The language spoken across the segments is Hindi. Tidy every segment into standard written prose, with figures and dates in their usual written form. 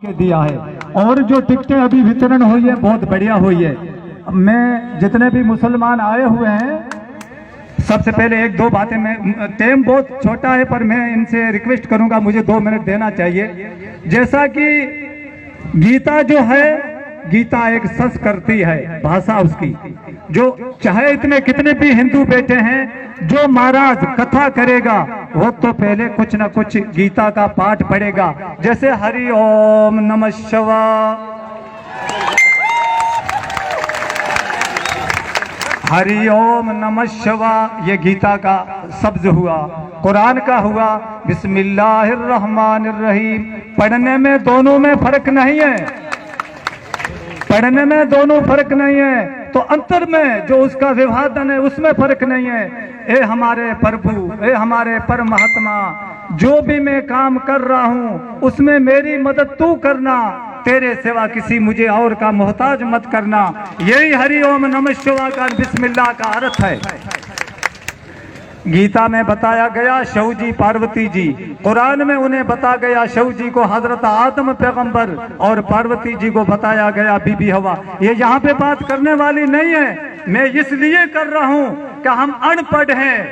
के दिया है। और जो टिकटें अभी वितरण हुई है बहुत बढ़िया हुई है। मैं जितने भी मुसलमान आए हुए हैं, सबसे पहले एक दो बातें, मैं टाइम बहुत छोटा है पर मैं इनसे रिक्वेस्ट करूंगा, मुझे 2 मिनट देना चाहिए। जैसा कि गीता जो है, गीता एक संस्कृति है, भाषा उसकी, जो चाहे इतने कितने भी हिंदू बैठे हैं, जो महाराज कथा करेगा वो तो पहले कुछ ना कुछ गीता का पाठ पढ़ेगा। जैसे हरि ओम नमः शिवाय, हरि ओम नमः शिवाय, ये गीता का शब्द हुआ। कुरान का हुआ बिस्मिल्लाहिर्रहमानिर्रहीम। पढ़ने में दोनों में फर्क नहीं है, पढ़ने में दोनों फर्क नहीं है, तो अंतर में जो उसका विभाजन है उसमें फर्क नहीं है। ए हमारे प्रभु, ए हमारे परमात्मा, जो भी मैं काम कर रहा हूँ उसमें मेरी मदद तू करना, तेरे सिवा किसी मुझे और का मोहताज मत करना। यही हरि ओम नमः शिवाय का बिस्मिल्लाह का अर्थ है। गीता में बताया गया शिव जी पार्वती जी, कुरान में उन्हें बता गया शिव जी को हजरत आदम पैगंबर और पार्वती जी को बताया गया बीबी हवा। ये यहाँ पे बात करने वाली नहीं है, मैं इसलिए कर रहा हूँ कि हम अनपढ़ हैं।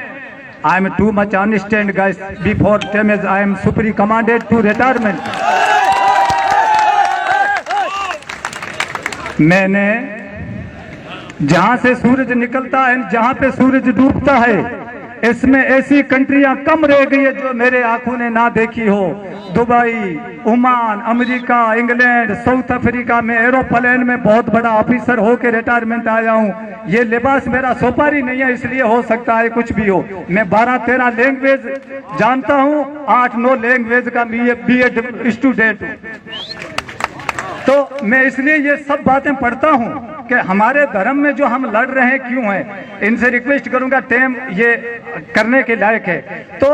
I am too much understand guys before time as I am supreme commanded to retirement. मैंने जहां से सूरज निकलता है, जहां पे सूरज डूबता है, इसमें ऐसी कंट्रियां कम रह गई है जो मेरे आंखों ने ना देखी हो। Dubai, Oman, America, England, south Africa में एरोप्लेन में बहुत बड़ा ऑफिसर होकर रिटायरमेंट आया हूं। ये लिबास मेरा सोपारी नहीं है, इसलिए हो सकता है कुछ भी हो। मैं 12-13 लैंग्वेज जानता हूं, 8-9 लैंग्वेज का बीएड स्टूडेंट हूं। तो मैं इसलिए ये सब बातें पढ़ता हूं कि हमारे धर्म में जो हम लड़ रहे हैं क्यों है। इनसे रिक्वेस्ट करूंगा, टाइम ये करने के लायक है। तो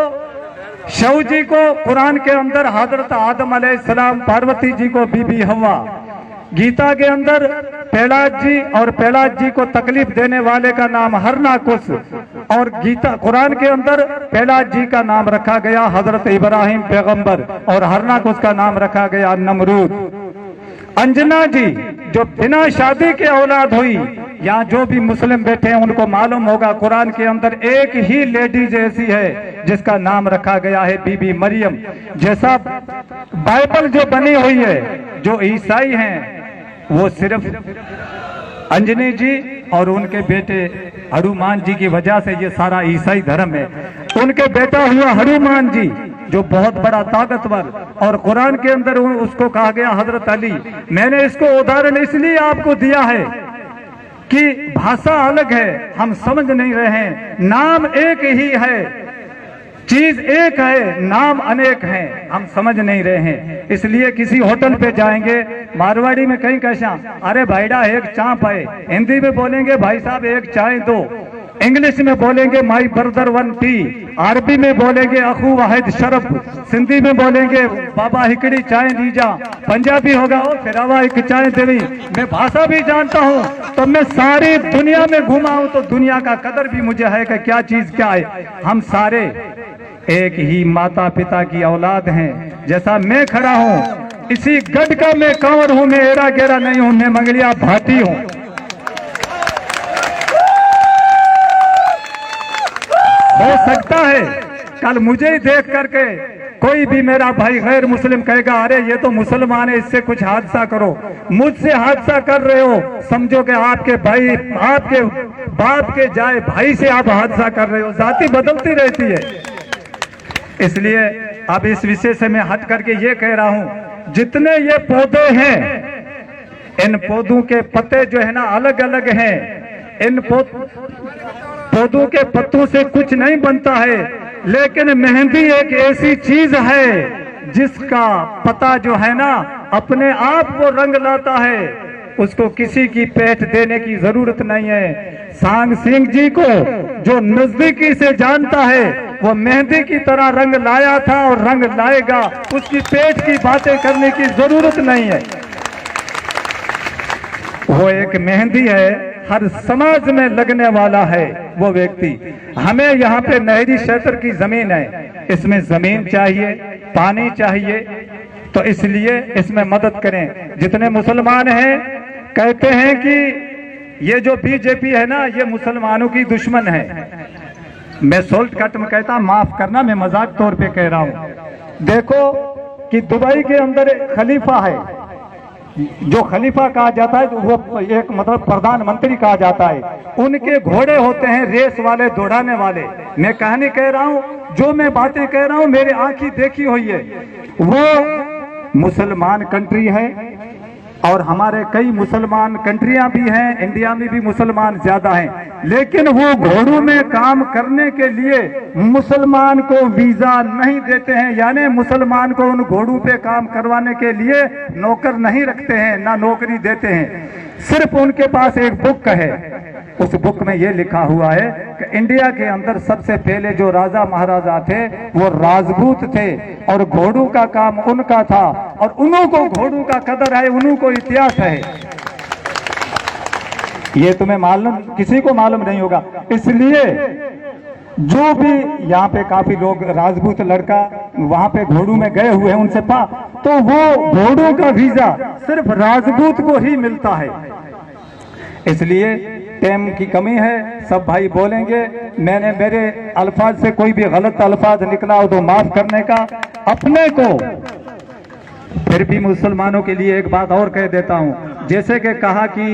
शिव जी को कुरान के अंदर हजरत आदम अलैहिस्सलाम, पार्वती जी को बीबी हवा, गीता के अंदर प्रहलाद जी और प्रहलाद जी को तकलीफ देने वाले का नाम हरनाकुश, और गीता कुरान के अंदर प्रहलाद जी का नाम रखा गया हजरत इब्राहिम पैगंबर और हरनाकुश का नाम रखा गया नमरूद। अंजना जी जो बिना शादी के औलाद हुई, यहाँ जो भी मुस्लिम बैठे हैं उनको मालूम होगा कुरान के अंदर एक ही लेडीज ऐसी है जिसका नाम रखा गया है बीबी मरियम। जैसा बाइबल जो बनी हुई है, जो ईसाई हैं वो सिर्फ अंजनी जी और उनके बेटे हनुमान जी की वजह से ये सारा ईसाई धर्म है। उनके बेटा हुआ हनुमान जी जो बहुत बड़ा ताकतवर, और कुरान के अंदर उसको कहा गया हजरत अली। मैंने इसको उदाहरण इसलिए आपको दिया है कि भाषा अलग है, हम समझ नहीं रहे हैं। नाम एक ही है, चीज एक है, नाम अनेक हैं, हम समझ नहीं रहे हैं। इसलिए किसी होटल पे जाएंगे, मारवाड़ी में कहीं कैसा, अरे भाईडा एक चाप है, हिंदी में बोलेंगे भाई साहब एक चाय दो, इंग्लिश में बोलेंगे माई ब्रदर 1 टी, अरबी में बोलेंगे अखू वाहिद शरफ, सिंधी में बोलेंगे बाबा हिकड़ी चाय लीजा, पंजाबी होगा ओ फिरावा एक चाय देवी। मैं भाषा भी जानता हूँ, तो मैं सारी दुनिया में घुमा हूँ, तो दुनिया का कदर भी मुझे है कि क्या चीज क्या है। हम सारे एक ही माता पिता की औलाद हैं। जैसा मैं खड़ा हूँ, इसी गढ़ का मैं कंवर हूँ, मैं एरा गेरा नहीं हूँ, मैं मंगलिया भाटी हूँ। हो सकता है कल मुझे ही देख करके कोई भी मेरा भाई गैर मुस्लिम कहेगा अरे ये तो मुसलमान है, इससे कुछ हादसा करो। मुझसे हादसा कर रहे हो, समझो कि आपके भाई, आपके बाप के जाए भाई से आप हादसा कर रहे हो। जाति बदलती रहती है। इसलिए अब इस विषय से मैं हट करके ये कह रहा हूं, जितने ये पौधे हैं, इन पौधों के पत्ते जो है ना अलग अलग हैं। इन पौधों के पत्तों से कुछ नहीं बनता है, लेकिन मेहंदी एक ऐसी चीज है जिसका पता जो है ना अपने आप वो रंग लाता है, उसको किसी की पेठ देने की जरूरत नहीं है। सांग सिंह जी को जो नजदीकी से जानता है वो मेहंदी की तरह रंग लाया था और रंग लाएगा, उसकी पेट की बातें करने की जरूरत नहीं है। वो एक मेहंदी है, हर समाज में लगने वाला है वो व्यक्ति। हमें यहाँ पे नहरी क्षेत्र की जमीन है, इसमें जमीन चाहिए, पानी चाहिए, तो इसलिए इसमें मदद करें। जितने मुसलमान हैं कहते हैं कि ये जो बीजेपी है ना, ये मुसलमानों की दुश्मन है। मैं शॉर्टकट में कहता, माफ करना, मैं मजाक तौर पे कह रहा हूं। देखो कि दुबई के अंदर एक खलीफा है, जो खलीफा कहा जाता है, वो एक मतलब प्रधानमंत्री कहा जाता है। उनके घोड़े होते हैं रेस वाले, दौड़ाने वाले। मैं कहानी कह रहा हूं, जो मैं बातें कह रहा हूं मेरी आंखी देखी हुई है। वो मुसलमान कंट्री है और हमारे कई मुसलमान कंट्रियां भी हैं, इंडिया में भी मुसलमान ज्यादा हैं, लेकिन वो घोड़ों में काम करने के लिए मुसलमान को वीजा नहीं देते हैं, यानी मुसलमान को उन घोड़ों पे काम करवाने के लिए नौकर नहीं रखते हैं, ना नौकरी देते हैं। सिर्फ उनके पास एक बुक है, उस बुक में ये लिखा हुआ है कि इंडिया के अंदर सबसे पहले जो राजा महाराजा थे वो राजपूत थे और घोड़ों का काम उनका था, और उन्हों को घोड़ों का कदर है, उन्हों को इतिहास है। ये तुम्हें मालूम, किसी को मालूम नहीं होगा। इसलिए जो भी यहाँ पे काफी लोग राजपूत लड़का वहां पे घोड़ों में गए हुए हैं, उनसे तो वो घोड़ों का वीजा सिर्फ राजपूत को ही मिलता है। इसलिए टाइम की कमी है, सब भाई बोलेंगे। मैंने मेरे अल्फाज से कोई भी गलत अल्फाज निकला हो तो माफ करने का। अपने को फिर भी मुसलमानों के लिए एक बात और कह देता हूं, जैसे कि कहा कि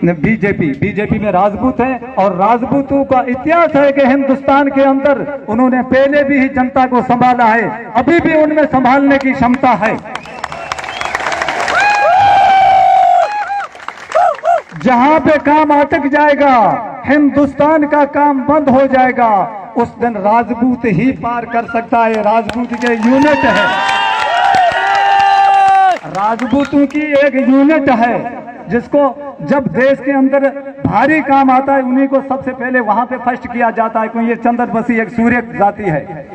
बीजेपी में राजपूत हैं और राजपूतों का इतिहास है कि हिंदुस्तान के अंदर उन्होंने पहले भी ही जनता को संभाला है, अभी भी उनमें संभालने की क्षमता है। जहां पे काम अटक जाएगा, हिंदुस्तान का काम बंद हो जाएगा, उस दिन राजपूत ही पार कर सकता है। राजपूत के यूनिट है, राजपूतों की एक यूनिट है, जिसको जब देश के अंदर भारी काम आता है उन्हीं को सबसे पहले वहां पे फर्स्ट किया जाता है, क्योंकि ये चंद्र बसी एक सूर्य जाति है।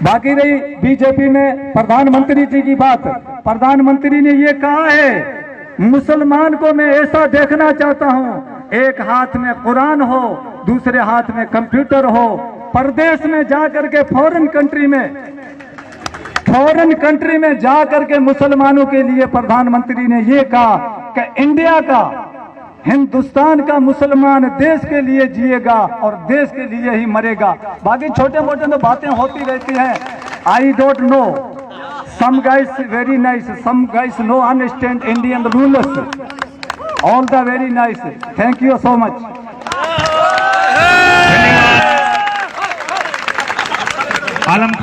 बाकी रही बीजेपी में प्रधानमंत्री जी की बात, प्रधानमंत्री ने ये कहा है मुसलमान को मैं ऐसा देखना चाहता हूं, एक हाथ में कुरान हो, दूसरे हाथ में कंप्यूटर हो। परदेश में जाकर के फॉरेन कंट्री में जाकर के मुसलमानों के लिए प्रधानमंत्री ने ये कहा कि इंडिया का, हिंदुस्तान का मुसलमान देश के लिए जिएगा और देश के लिए ही मरेगा। बाकी छोटे मोटे तो बातें होती रहती हैं। I don't know, some guys very nice, some guys no understand Indian rulers, all the very nice, thank you so much.